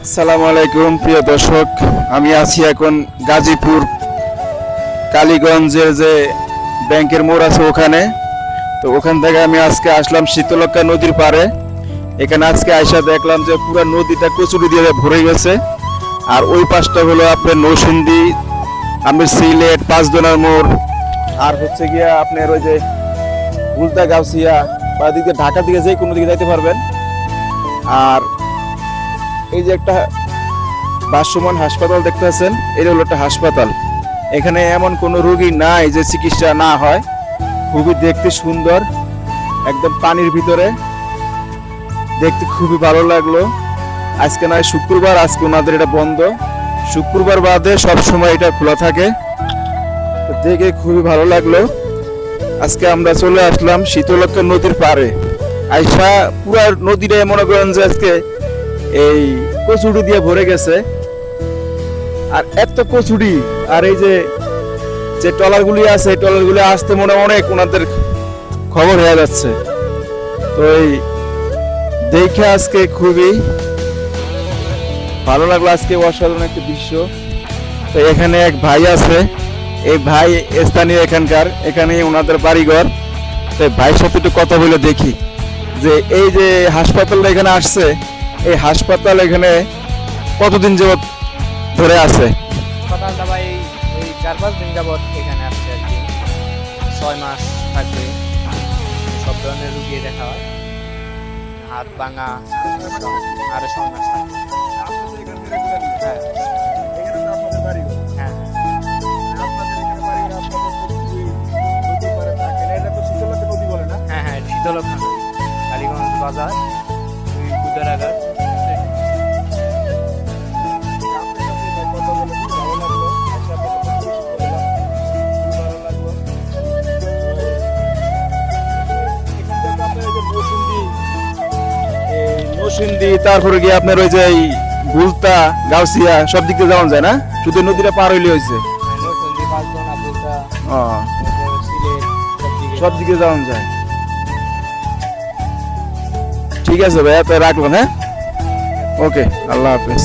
আসসালামু আলাইকুম প্রিয় দর্শক, আমি আছি এখন গাজীপুর কালীগঞ্জের যে ব্যাংকের মোড় আছে ওখানে। তো ওখান থেকে আমি আজকে আসলাম শীতলক্ষ্যা নদীর পাড়ে। এখানে আজকে আইসা দেখলাম যে পুরো নদীটা কচুরি দিয়ে ভরে গেছে। আর ওই পাশটা হলো আপনার নৌসিন্দি, আমির সিলেট, পাঁচদোনার মোড়, আর হচ্ছে গিয়া আপনার ওই যে উল্টা গাউসিয়া বা দিকে ঢাকার দিকে যে কোনো দিকে যাইতে পারবেন। আর এই যে একটা ভাসমান হাসপাতাল দেখতে পাচ্ছেন, এটা হলো একটা হাসপাতাল। এখানে এমন কোনো রোগী নাই যে চিকিৎসা না হয়। খুবই দেখতে সুন্দর, একদম পানির ভিতরে, দেখতে খুবই ভালো লাগলো। আজকে নয় শুক্রবার, আজকে ওনাদের এটা বন্ধ। শুক্রবার বাদে সব সময় এটা খোলা থাকে। তো দেখে খুবই ভালো লাগলো। আজকে আমরা চলে আসলাম শীতলক্ষ্যা নদীর পাড়ে। আইসা পুরা নদীটা মনে করেন যে আজকে এই কচুরি দিয়ে ভরে গেছে। আর এত কচুরি, আর এই যে যে ট্রলারগুলি আছে এই ট্রলারগুলি আসতে মনে অনেক ওনাদের খবর হয়ে যাচ্ছে। তো এই দেখে আজকে খুবই ভালো লাগলো। আজকে অসাধারণ একটা দৃশ্য। তো এখানে এক ভাই আছে, এই ভাই স্থানীয় এখানকার, এখানে ওনাদের বাড়িঘর। তো ভাইয়ের সাথে একটু কথা বলে দেখি যে এই যে হাসপাতালটা এখানে আসছে, এই হাসপাতাল এখানে কতদিন যাবত ধরে আছে? হাসপাতালটা ভাই ওই 4-5 দিন যাবত এখানে আসছে আর কি। 6 মাস থাকবে। সব ধরনের রুগী দেখা হয়, হাত ভাঙা আরো 6 মাস থাকবে। হ্যাঁ হ্যাঁ হ্যাঁ হ্যাঁ শীতলক্ষ্যা নদী, কালীগঞ্জ বাজার, ওই গুদারাঘাট। নৌসিন্দি, তারপরে গিয়ে আপনার ওই যে এই ভুলতা, গাউসিয়া সব দিক দিয়ে যাওয়া যায় না, শুধু নদীটা পার হইলে হয়েছে। নরসিংদী, পাঁচদোনা, বুলতা, ও, সিলেট সব দিকে যাওয়া যায়। ঠিক আছে ভাইয়া, তো রাখলাম। হ্যাঁ, ওকে, আল্লাহ হাফেজ।